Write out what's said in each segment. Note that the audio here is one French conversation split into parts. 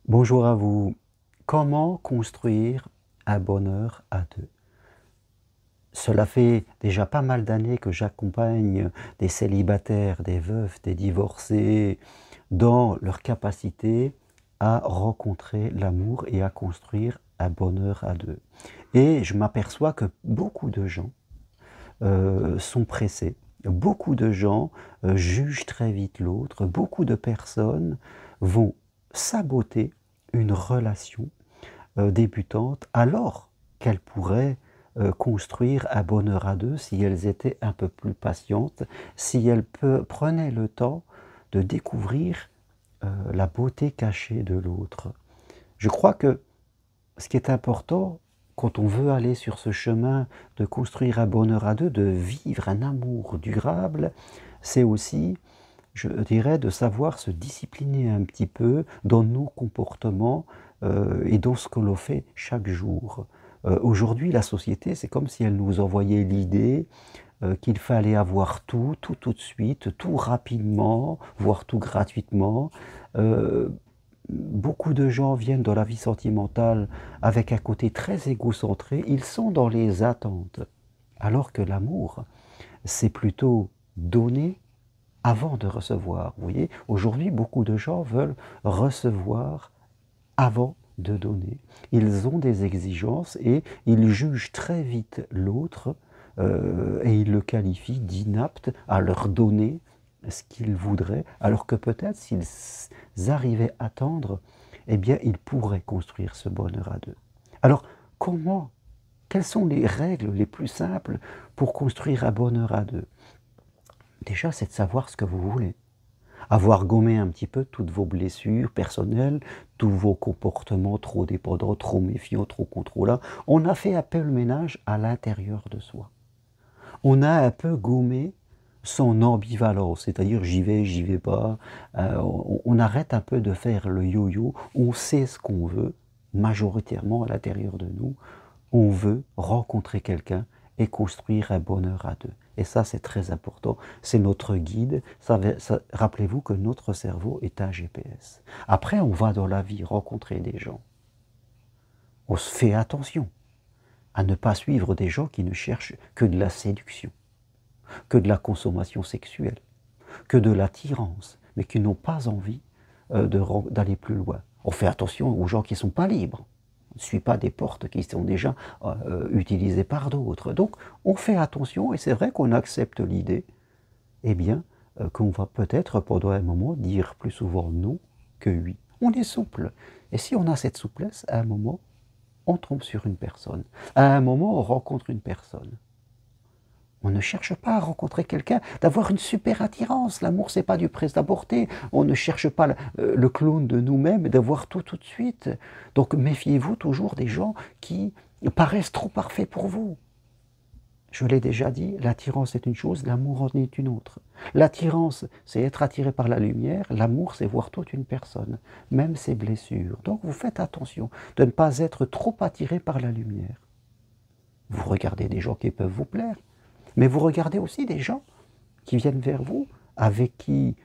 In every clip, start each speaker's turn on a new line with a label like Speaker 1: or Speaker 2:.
Speaker 1: Bonjour à vous. Comment construire un bonheur à deux? Cela fait déjà pas mal d'années que j'accompagne des célibataires, des veufs, des divorcés dans leur capacité à rencontrer l'amour et à construire un bonheur à deux. Et je m'aperçois que beaucoup de gens sont pressés. Beaucoup de gens jugent très vite l'autre. Beaucoup de personnes vont saboter une relation débutante alors qu'elles pourraient construire un bonheur à deux si elles étaient un peu plus patientes, si elles prenaient le temps de découvrir la beauté cachée de l'autre. Je crois que ce qui est important quand on veut aller sur ce chemin de construire un bonheur à deux, de vivre un amour durable, c'est aussi, je dirais, de savoir se discipliner un petit peu dans nos comportements et dans ce que l'on fait chaque jour. Aujourd'hui, la société, c'est comme si elle nous envoyait l'idée qu'il fallait avoir tout, tout de suite, tout rapidement, voire tout gratuitement. Euh, Beaucoup de gens viennent dans la vie sentimentale avec un côté très égocentré, ils sont dans les attentes. Alors que l'amour, c'est plutôt donner avant de recevoir. Vous voyez, aujourd'hui, beaucoup de gens veulent recevoir avant de donner. Ils ont des exigences et ils jugent très vite l'autre et ils le qualifient d'inapte à leur donner ce qu'ils voudraient, alors que peut-être s'ils arrivaient à attendre, eh bien, ils pourraient construire ce bonheur à deux. Alors, comment, quelles sont les règles les plus simples pour construire un bonheur à deux? Déjà, c'est de savoir ce que vous voulez. Avoir gommé un petit peu toutes vos blessures personnelles, tous vos comportements trop dépendants, trop méfiants, trop contrôlants. On a fait un peu le ménage à l'intérieur de soi. On a un peu gommé son ambivalence, c'est-à-dire j'y vais pas. On arrête un peu de faire le yo-yo. On sait ce qu'on veut, majoritairement à l'intérieur de nous. On veut rencontrer quelqu'un et construire un bonheur à deux. Et ça, c'est très important. C'est notre guide. Rappelez-vous que notre cerveau est un GPS. Après, on va dans la vie rencontrer des gens. On se fait attention à ne pas suivre des gens qui ne cherchent que de la séduction, que de la consommation sexuelle, que de l'attirance, mais qui n'ont pas envie d'aller plus loin. On fait attention aux gens qui ne sont pas libres. On ne suit pas des portes qui sont déjà utilisées par d'autres. Donc, on fait attention et c'est vrai qu'on accepte l'idée, eh bien, qu'on va peut-être pendant un moment dire plus souvent non que oui. On est souple. Et si on a cette souplesse, à un moment, on tombe sur une personne. À un moment, on rencontre une personne. On ne cherche pas à rencontrer quelqu'un, d'avoir une super attirance. L'amour, c'est pas du prêt-à-porter. On ne cherche pas le clone de nous-mêmes, d'avoir tout de suite. Donc méfiez-vous toujours des gens qui paraissent trop parfaits pour vous. Je l'ai déjà dit, l'attirance est une chose, l'amour en est une autre. L'attirance, c'est être attiré par la lumière. L'amour, c'est voir toute une personne, même ses blessures. Donc vous faites attention de ne pas être trop attiré par la lumière. Vous regardez des gens qui peuvent vous plaire. Mais vous regardez aussi des gens qui viennent vers vous, avec qui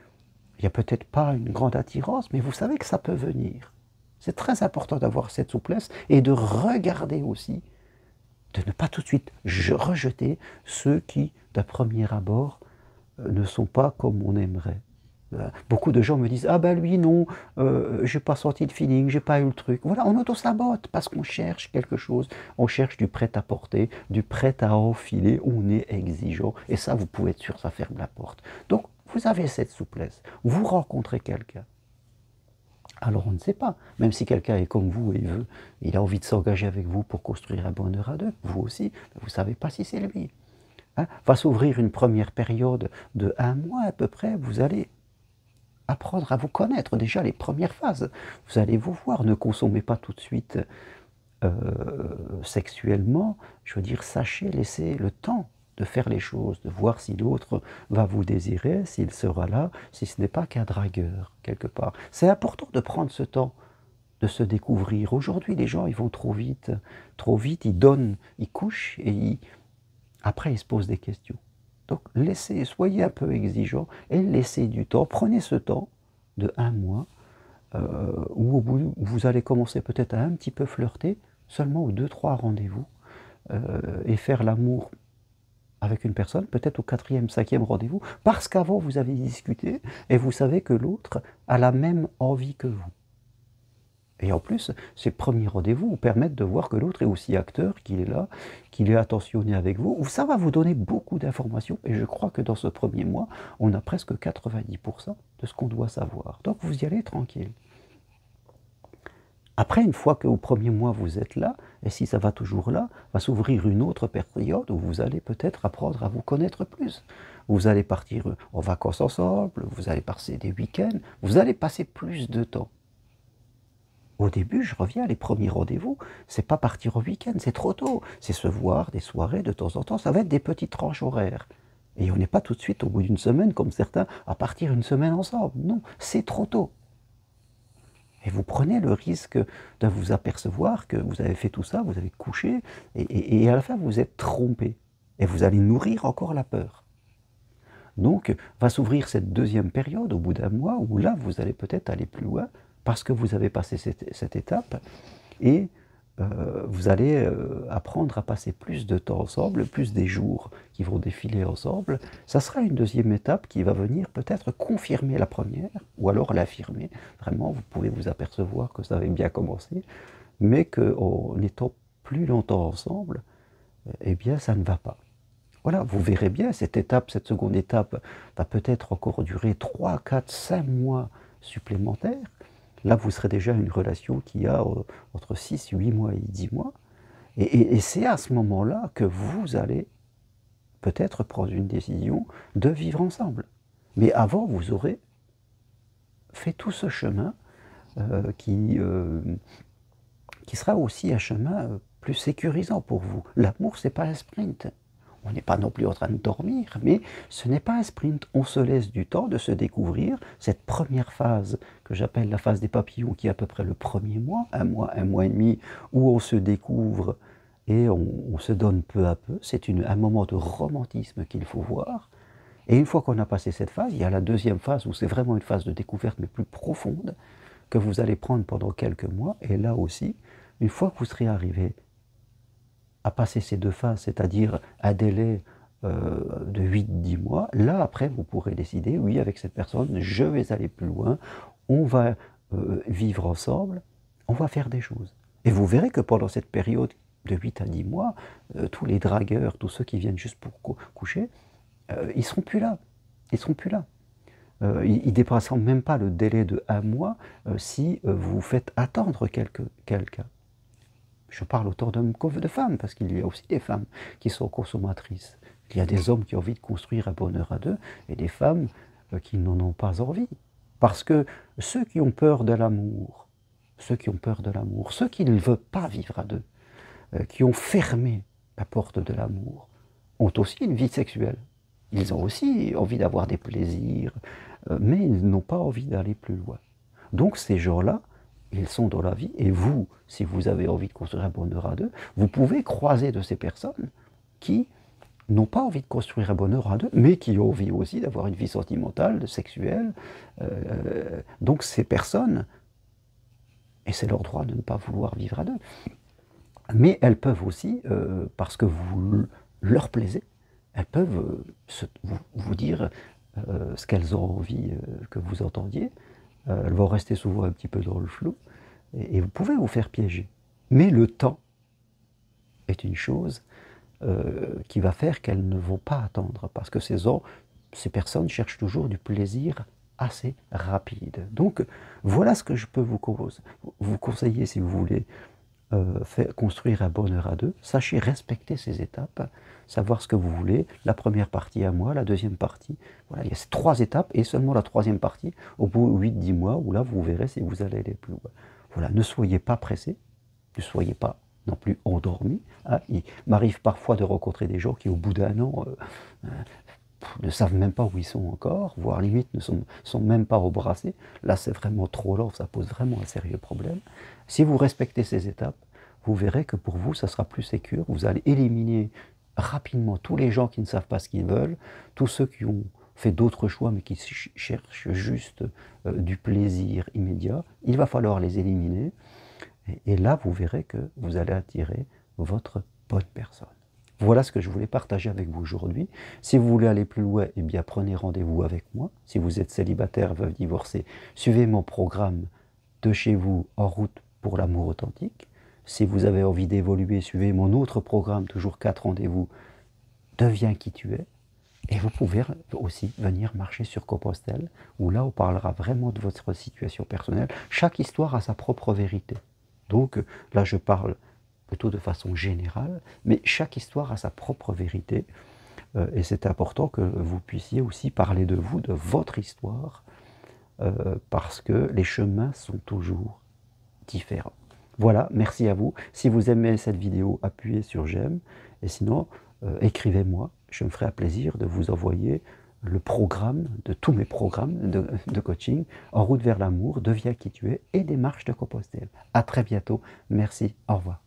Speaker 1: il n'y a peut-être pas une grande attirance, mais vous savez que ça peut venir. C'est très important d'avoir cette souplesse et de regarder aussi, de ne pas tout de suite rejeter ceux qui, d'un premier abord, ne sont pas comme on aimerait. Beaucoup de gens me disent: ah ben lui non, j'ai pas senti le feeling, j'ai pas eu le truc. Voilà, on auto-sabote parce qu'on cherche quelque chose, on cherche du prêt-à-porter, du prêt à enfiler, on est exigeant et ça vous pouvez être sûr, ça ferme la porte. Donc vous avez cette souplesse, vous rencontrez quelqu'un. Alors on ne sait pas, même si quelqu'un est comme vous et il a envie de s'engager avec vous pour construire un bonheur à deux, vous aussi, vous ne savez pas si c'est lui. Hein, va s'ouvrir une première période de 1 mois à peu près, vous allez apprendre à vous connaître, déjà les premières phases. Vous allez vous voir, ne consommez pas tout de suite sexuellement. Je veux dire, sachez laisser le temps de faire les choses, de voir si l'autre va vous désirer, s'il sera là, si ce n'est pas qu'un dragueur, quelque part. C'est important de prendre ce temps de se découvrir. Aujourd'hui, les gens, ils vont trop vite, ils donnent, ils couchent et après, ils se posent des questions. Donc, soyez un peu exigeants et laissez du temps. Prenez ce temps de 1 mois ou au bout, vous allez commencer peut-être à un petit peu flirter, seulement aux 2-3 rendez-vous, et faire l'amour avec une personne, peut-être au 4e, 5e rendez-vous, parce qu'avant vous avez discuté, et vous savez que l'autre a la même envie que vous. Et en plus, ces premiers rendez-vous vous permettent de voir que l'autre est aussi acteur, qu'il est là, qu'il est attentionné avec vous. Ça va vous donner beaucoup d'informations, et je crois que dans ce premier mois, on a presque 90% de ce qu'on doit savoir. Donc vous y allez tranquille. Après, une fois qu'au premier mois vous êtes là, et si ça va toujours là, va s'ouvrir une autre période où vous allez peut-être apprendre à vous connaître plus. Vous allez partir en vacances ensemble, vous allez passer des week-ends, vous allez passer plus de temps. Au début, je reviens, les premiers rendez-vous, c'est pas partir au week-end, c'est trop tôt. C'est se voir des soirées de temps en temps, ça va être des petites tranches horaires. Et on n'est pas tout de suite au bout d'une semaine, comme certains, à partir une semaine ensemble. Non, c'est trop tôt. Et vous prenez le risque de vous apercevoir que vous avez fait tout ça, vous avez couché, et à la fin vous êtes trompé. Et vous allez nourrir encore la peur. Donc va s'ouvrir cette deuxième période au bout d'un mois, où là vous allez peut-être aller plus loin, parce que vous avez passé cette étape, et vous allez apprendre à passer plus de temps ensemble, plus des jours qui vont défiler ensemble. Ça sera une deuxième étape qui va venir peut-être confirmer la première, ou alors l'affirmer. Vraiment, vous pouvez vous apercevoir que ça avait bien commencé, mais qu'en étant plus longtemps ensemble, eh bien ça ne va pas. Voilà, vous verrez bien, cette étape, cette seconde étape, va peut-être encore durer 3, 4, 5 mois supplémentaires. Là, vous serez déjà une relation qui a entre 6, 8 mois et 10 mois. Et c'est à ce moment-là que vous allez peut-être prendre une décision de vivre ensemble. Mais avant, vous aurez fait tout ce chemin qui sera aussi un chemin plus sécurisant pour vous. L'amour, ce n'est pas un sprint. On n'est pas non plus en train de dormir, mais ce n'est pas un sprint. On se laisse du temps de se découvrir. Cette première phase, que j'appelle la phase des papillons, qui est à peu près le premier mois, un mois et demi, où on se découvre et on se donne peu à peu. C'est un moment de romantisme qu'il faut voir. Et une fois qu'on a passé cette phase, il y a la deuxième phase, où c'est vraiment une phase de découverte, mais plus profonde, que vous allez prendre pendant quelques mois. Et là aussi, une fois que vous serez arrivé à passer ces deux phases, c'est-à-dire un délai de 8-10 mois, là après vous pourrez décider, oui, avec cette personne, je vais aller plus loin, on va vivre ensemble, on va faire des choses. Et vous verrez que pendant cette période de 8 à 10 mois, tous les dragueurs, tous ceux qui viennent juste pour coucher, ils ne seront plus là. Ils ne seront plus là. Ils ne dépasseront même pas le délai de 1 mois si vous faites attendre quelqu'un. Je parle autant d'hommes que de femmes, parce qu'il y a aussi des femmes qui sont consommatrices. Il y a des hommes qui ont envie de construire un bonheur à deux, et des femmes qui n'en ont pas envie. Parce que ceux qui ont peur de l'amour, ceux qui ne veulent pas vivre à deux, qui ont fermé la porte de l'amour, ont aussi une vie sexuelle. Ils ont aussi envie d'avoir des plaisirs, mais ils n'ont pas envie d'aller plus loin. Donc ces gens-là, ils sont dans la vie, et vous, si vous avez envie de construire un bonheur à deux, vous pouvez croiser de ces personnes qui n'ont pas envie de construire un bonheur à deux, mais qui ont envie aussi d'avoir une vie sentimentale, sexuelle. Donc ces personnes, et c'est leur droit de ne pas vouloir vivre à deux, mais elles peuvent aussi, parce que vous leur plaisez, elles peuvent vous dire ce qu'elles ont envie que vous entendiez. Elles vont rester souvent un petit peu dans le flou, et vous pouvez vous faire piéger. Mais le temps est une chose qui va faire qu'elles ne vont pas attendre, parce que ces personnes cherchent toujours du plaisir assez rapide. Donc voilà ce que je peux vous conseiller si vous voulez construire un bonheur à deux. Sachez respecter ces étapes, savoir ce que vous voulez. La première partie à moi, la deuxième partie. Voilà, il y a ces 3 étapes, et seulement la troisième partie, au bout de 8-10 mois, où là vous verrez si vous allez aller plus loin. Voilà, ne soyez pas pressés, ne soyez pas non plus endormis. Hein. Il m'arrive parfois de rencontrer des gens qui, au bout d'1 an, ne savent même pas où ils sont encore, voire limite ne sont même pas embrassés. Là, c'est vraiment trop lent, ça pose vraiment un sérieux problème. Si vous respectez ces étapes, vous verrez que pour vous, ça sera plus sécure. Vous allez éliminer rapidement tous les gens qui ne savent pas ce qu'ils veulent, tous ceux qui ont fait d'autres choix, mais qui cherchent juste du plaisir immédiat, il va falloir les éliminer. Et là, vous verrez que vous allez attirer votre bonne personne. Voilà ce que je voulais partager avec vous aujourd'hui. Si vous voulez aller plus loin, eh bien prenez rendez-vous avec moi. Si vous êtes célibataire, veuve, divorcé, suivez mon programme de chez vous en route pour l'amour authentique. Si vous avez envie d'évoluer, suivez mon autre programme, toujours 4 rendez-vous, deviens qui tu es. Et vous pouvez aussi venir marcher sur Compostelle, où là on parlera vraiment de votre situation personnelle. Chaque histoire a sa propre vérité. Donc là je parle plutôt de façon générale, mais chaque histoire a sa propre vérité. Et c'est important que vous puissiez aussi parler de vous, de votre histoire, parce que les chemins sont toujours différents. Voilà, merci à vous. Si vous aimez cette vidéo, appuyez sur j'aime. Et sinon, écrivez-moi. Je me ferai un plaisir de vous envoyer le programme, de tous mes programmes de coaching, En route vers l'amour, Deviens qui tu es et des marches de Compostelle. À très bientôt. Merci. Au revoir.